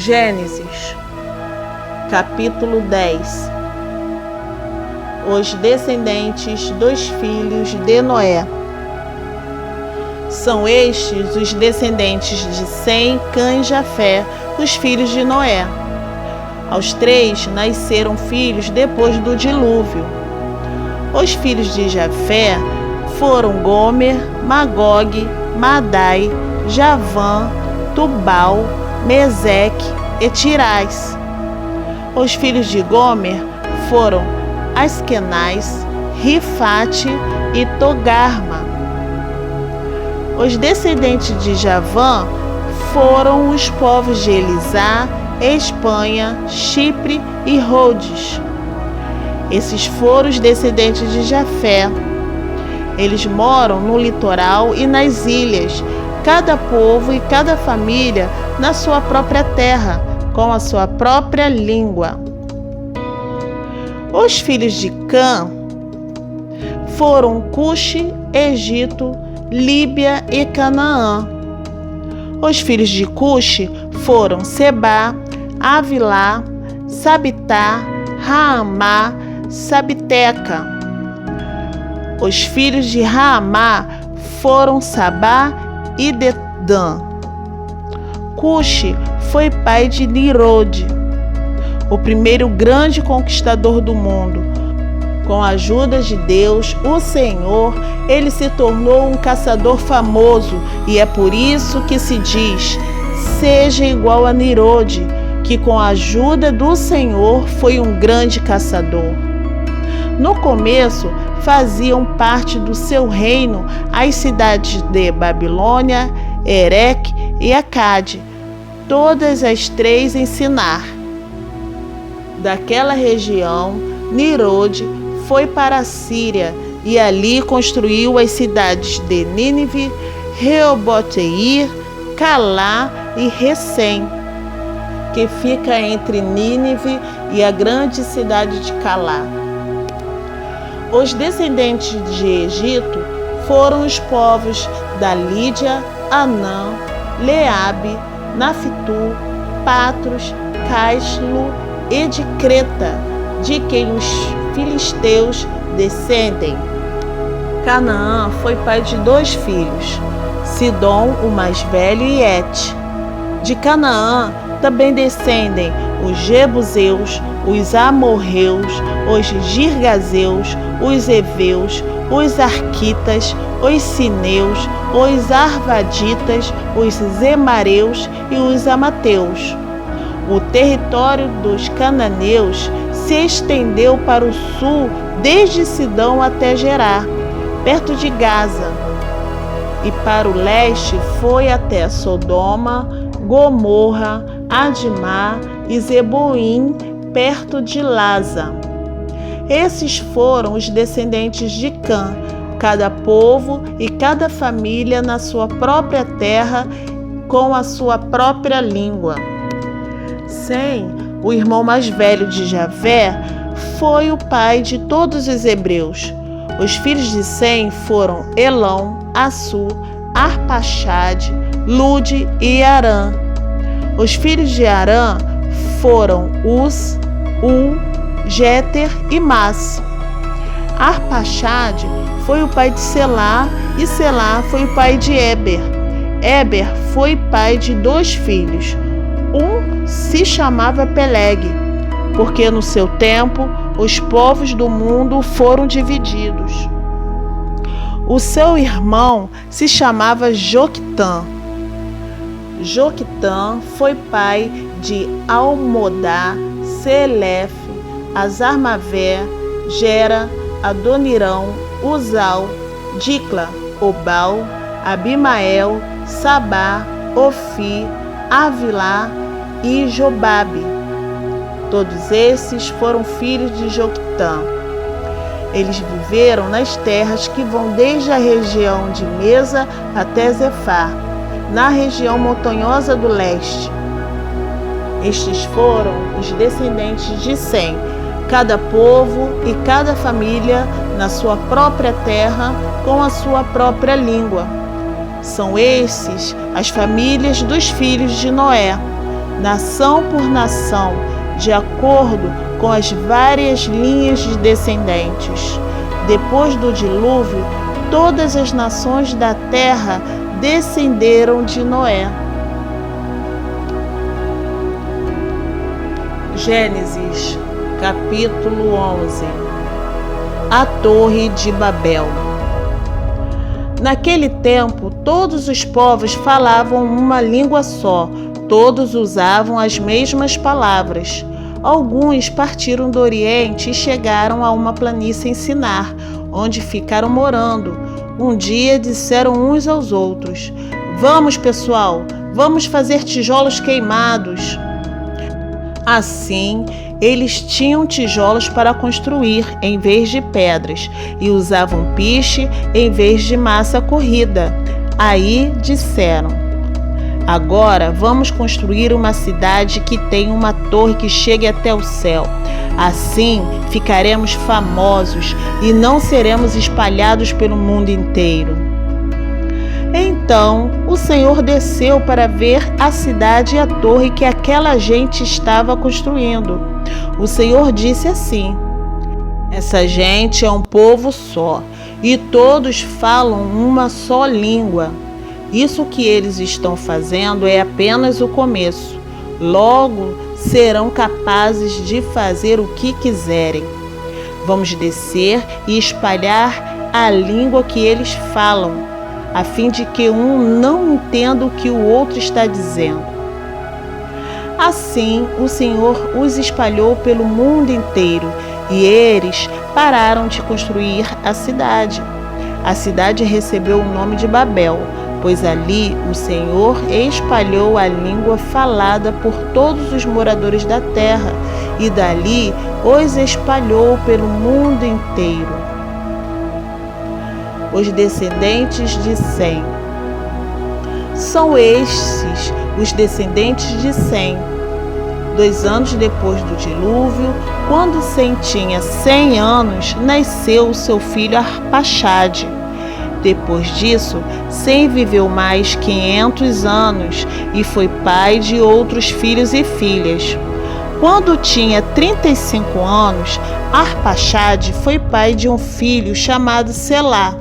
Gênesis, capítulo 10. Os descendentes dos filhos de Noé. São estes os descendentes de Sem, Cã e Jafé, os filhos de Noé. Aos 3 nasceram filhos depois do dilúvio. Os filhos de Jafé foram Gomer, Magog, Madai, Javã, Tubal, Meseque e Tirás. Os filhos de Gomer foram Askenaz, Rifate e Togarma. Os descendentes de Javã foram os povos de Elisá, Espanha, Chipre e Rhodes. Esses foram os descendentes de Jafé. Eles moram no litoral e nas ilhas, cada povo e cada família na sua própria terra, com a sua própria língua. Os filhos de Cã foram Cuxi, Egito, Líbia e Canaã. Os filhos de Cuxi foram Sebá, Avilá, Sabitá, Raamá, Sabiteca. Os filhos de Raamá foram Sabá e Dedã. Cuxi foi pai de Nirode, o primeiro grande conquistador do mundo. Com a ajuda de Deus, o Senhor, ele se tornou um caçador famoso, e é por isso que se diz: seja igual a Nirode, que com a ajuda do Senhor foi um grande caçador. No começo, faziam parte do seu reino as cidades de Babilônia, Ereque e Acade, todas as 3 em Sinar. Daquela região, Nirode foi para a Síria e ali construiu as cidades de Nínive, Reobote-ir, Calá e Recém, que fica entre Nínive e a grande cidade de Calá. Os descendentes de Egito foram os povos da Lídia, Anã, Leabe, Nafitu, Patros, Caslo e de Creta, de quem os filisteus descendem. Canaã foi pai de 2 filhos, Sidom, o mais velho, e Et. De Canaã também descendem os Jebuseus, os Amorreus, os Girgazeus, os Eveus, os Arquitas, os Sineus, os Arvaditas, os Zemareus e os Amateus. O território dos cananeus se estendeu para o sul desde Sidom até Gerar, perto de Gaza, e para o leste foi até Sodoma, Gomorra, Admá e Zeboim, perto de Laza. Esses foram os descendentes de Cã, cada povo e cada família na sua própria terra, com a sua própria língua. Sem, o irmão mais velho de Jafé, foi o pai de todos os hebreus. Os filhos de Sem foram Elão, Assur, Arpaxade, Lude e Arã. Os filhos de Arã foram Uz, Jéter e Mas. Arpaxade foi o pai de Selá, e Selá foi o pai de Éber. Éber foi pai de 2 filhos. Um se chamava Peleg, porque no seu tempo os povos do mundo foram divididos. O seu irmão se chamava Joquitã. Joquitã foi pai de Almodá, Selefe, Azarmavé, Gera, Adonirão, Uzal, Dicla, Obal, Abimael, Sabá, Ofi, Avilá e Jobabe. Todos esses foram filhos de Joquitã. Eles viveram nas terras que vão desde a região de Mesa até Zefar, na região montanhosa do leste. Estes foram os descendentes de Sem, cada povo e cada família na sua própria terra, com a sua própria língua. São esses as famílias dos filhos de Noé. nação por nação, de acordo com as várias linhas de descendentes. Depois do dilúvio, todas as nações da terra descenderam de Noé. Gênesis, capítulo 11. A Torre de Babel. Naquele tempo, todos os povos falavam uma língua só, todos usavam as mesmas palavras. Alguns partiram do Oriente e chegaram a uma planície em Sinar, onde ficaram morando. Um dia disseram uns aos outros: "Vamos, pessoal, vamos fazer tijolos queimados." Assim, eles tinham tijolos para construir em vez de pedras e usavam piche em vez de massa corrida. Aí disseram: "Agora vamos construir uma cidade que tenha uma torre que chegue até o céu. Assim ficaremos famosos e não seremos espalhados pelo mundo inteiro." Então o Senhor desceu para ver a cidade e a torre que aquela gente estava construindo. O Senhor disse assim: "Essa gente é um povo só e todos falam uma só língua. Isso que eles estão fazendo é apenas o começo. Logo serão capazes de fazer o que quiserem. Vamos descer e espalhar a língua que eles falam, a fim de que um não entenda o que o outro está dizendo." Assim, o Senhor os espalhou pelo mundo inteiro e eles pararam de construir a cidade. A cidade recebeu o nome de Babel, pois ali o Senhor espalhou a língua falada por todos os moradores da terra e dali os espalhou pelo mundo inteiro. Os descendentes de Sem. São estes os descendentes de Sem. 2 anos depois do dilúvio, quando Sem tinha 100 anos, nasceu seu filho Arpaxade. Depois disso, Sem viveu mais 500 anos e foi pai de outros filhos e filhas. Quando tinha 35 anos, Arpaxade foi pai de um filho chamado Selá.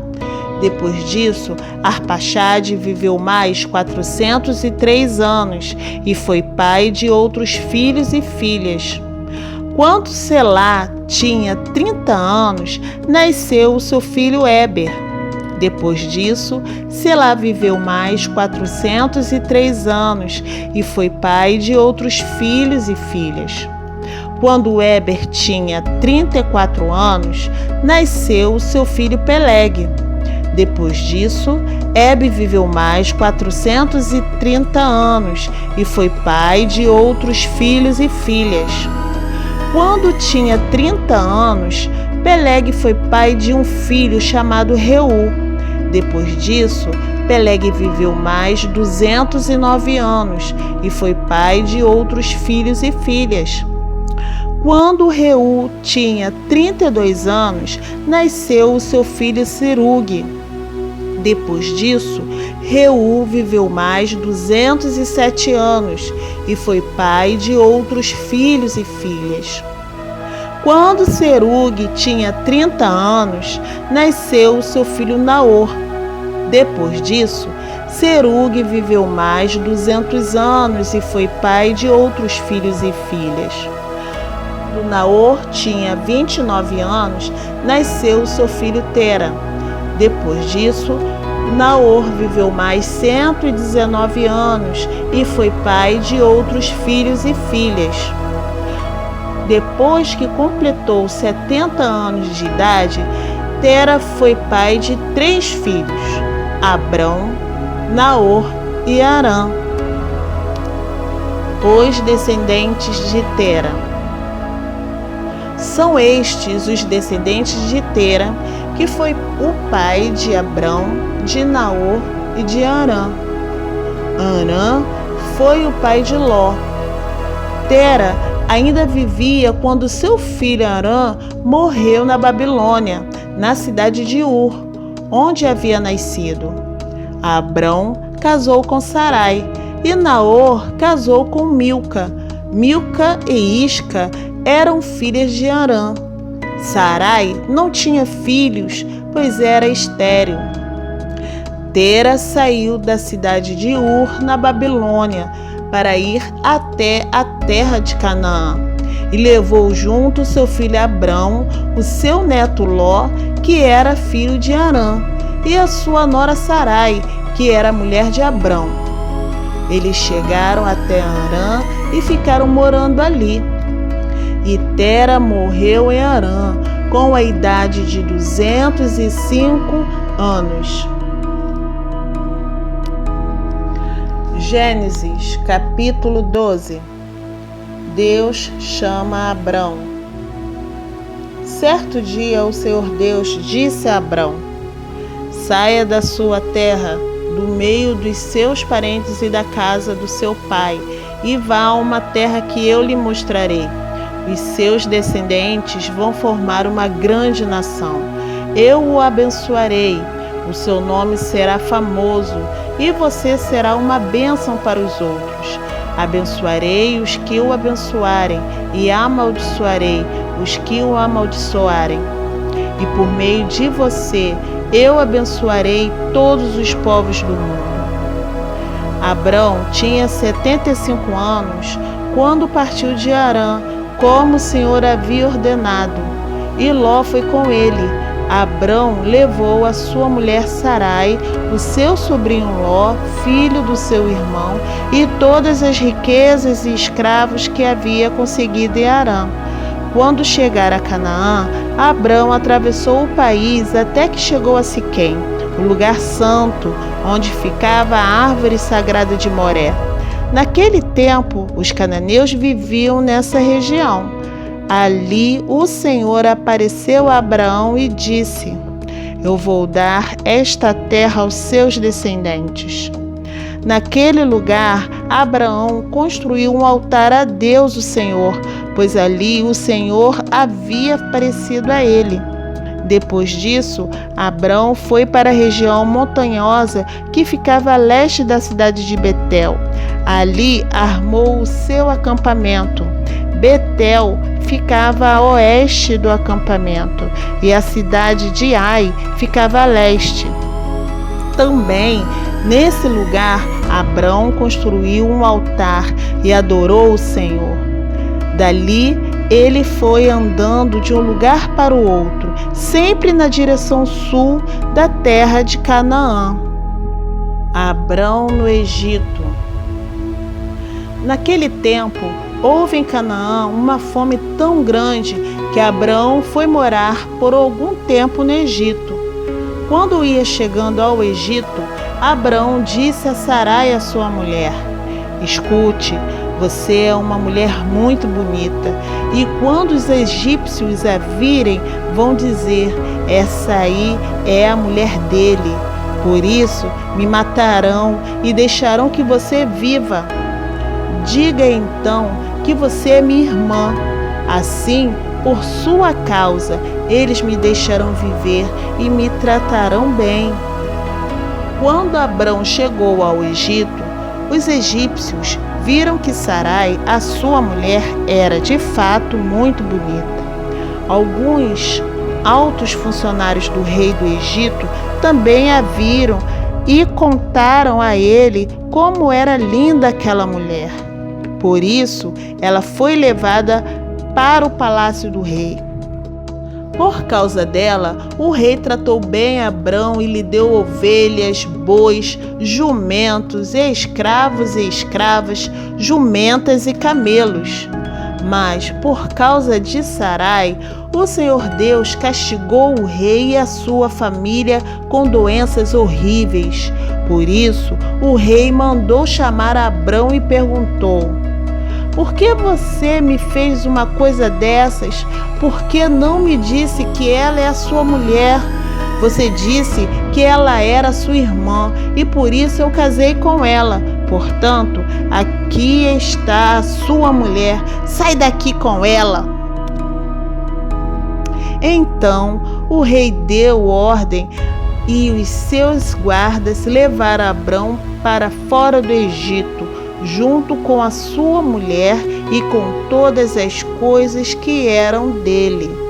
Depois disso, Arpaxade viveu mais 403 anos e foi pai de outros filhos e filhas. Quando Selá tinha 30 anos, nasceu o seu filho Éber. Depois disso, Selá viveu mais 403 anos e foi pai de outros filhos e filhas. Quando Éber tinha 34 anos, nasceu o seu filho Peleg. Depois disso, Éber viveu mais 430 anos e foi pai de outros filhos e filhas. Quando tinha 30 anos, Peleg foi pai de um filho chamado Reu. Depois disso, Peleg viveu mais 209 anos e foi pai de outros filhos e filhas. Quando Reu tinha 32 anos, nasceu o seu filho Serug. Depois disso, Reu viveu mais 207 anos e foi pai de outros filhos e filhas. Quando Serug tinha 30 anos, nasceu o seu filho Naor. Depois disso, Serug viveu mais 200 anos e foi pai de outros filhos e filhas. Quando Naor tinha 29 anos, nasceu o seu filho Tera. Depois disso, Naor viveu mais 119 anos e foi pai de outros filhos e filhas. Depois que completou 70 anos de idade, Tera foi pai de 3 filhos: Abrão, Naor e Harã. Os descendentes de Tera. São estes os descendentes de Tera, que foi o pai de Abrão, de Naor e de Harã. Harã foi o pai de Ló. Tera ainda vivia quando seu filho Harã morreu na Babilônia, na cidade de Ur, onde havia nascido. Abrão casou com Sarai, E Naor casou com Milca. Milca e Isca eram filhas de Arã. Sarai não tinha filhos, pois era estéril. Tera saiu da cidade de Ur, na Babilônia, para ir até a terra de Canaã, e levou junto seu filho Abrão, o seu neto Ló, que era filho de Arã, e a sua nora Sarai, que era mulher de Abrão. Eles chegaram até Arã e ficaram morando ali. E Tera morreu em Arã, com a idade de 205 anos. Gênesis, capítulo 12. Deus chama Abrão. Certo dia o Senhor Deus disse a Abrão: saia da sua terra, do meio dos seus parentes e da casa do seu pai, e vá a uma terra que eu lhe mostrarei. Os seus descendentes vão formar uma grande nação. Eu o abençoarei, o seu nome será famoso, e você será uma bênção para os outros. Abençoarei os que o abençoarem, e amaldiçoarei os que o amaldiçoarem. E por meio de você, eu abençoarei todos os povos do mundo. Abrão tinha 75 anos quando partiu de Arã, como o Senhor havia ordenado, e Ló foi com ele. Abrão levou a sua mulher Sarai, o seu sobrinho Ló, filho do seu irmão, e todas as riquezas e escravos que havia conseguido em Arã. Quando chegaram a Canaã, Abrão atravessou o país até que chegou a Siquém, o lugar santo, onde ficava a árvore sagrada de Moré. Naquele tempo, os cananeus viviam nessa região. Ali o Senhor apareceu a Abraão e disse: eu vou dar esta terra aos seus descendentes. Naquele lugar, Abraão construiu um altar a Deus, o Senhor, pois ali o Senhor havia aparecido a ele. Depois disso, Abrão foi para a região montanhosa que ficava a leste da cidade de Betel. Ali armou o seu acampamento. Betel ficava a oeste do acampamento e a cidade de Ai ficava a leste. Também nesse lugar, Abrão construiu um altar e adorou o Senhor. Dali, ele foi andando de um lugar para o outro, sempre na direção sul da terra de Canaã. Abrão no Egito. Naquele tempo, houve em Canaã uma fome tão grande que Abrão foi morar por algum tempo no Egito. Quando ia chegando ao Egito, Abrão disse a Sarai, a sua mulher: escute, você é uma mulher muito bonita, e quando os egípcios a virem, vão dizer: essa aí é a mulher dele. Por isso, me matarão e deixarão que você viva. Diga então que você é minha irmã. Assim, por sua causa, eles me deixarão viver e me tratarão bem. Quando Abrão chegou ao Egito, os egípcios viram que Sarai, a sua mulher, era de fato muito bonita. Alguns altos funcionários do rei do Egito também a viram e contaram a ele como era linda aquela mulher. Por isso, ela foi levada para o palácio do rei. Por causa dela, o rei tratou bem Abrão e lhe deu ovelhas, bois, jumentos, escravos e escravas, jumentas e camelos. Mas, por causa de Sarai, o Senhor Deus castigou o rei e a sua família com doenças horríveis. Por isso, o rei mandou chamar Abrão e perguntou: por que você me fez uma coisa dessas? Por que não me disse que ela é a sua mulher? Você disse que ela era sua irmã e por isso eu casei com ela. Portanto, aqui está a sua mulher. Sai daqui com ela. Então o rei deu ordem e os seus guardas levaram Abrão para fora do Egito, junto com a sua mulher e com todas as coisas que eram dele.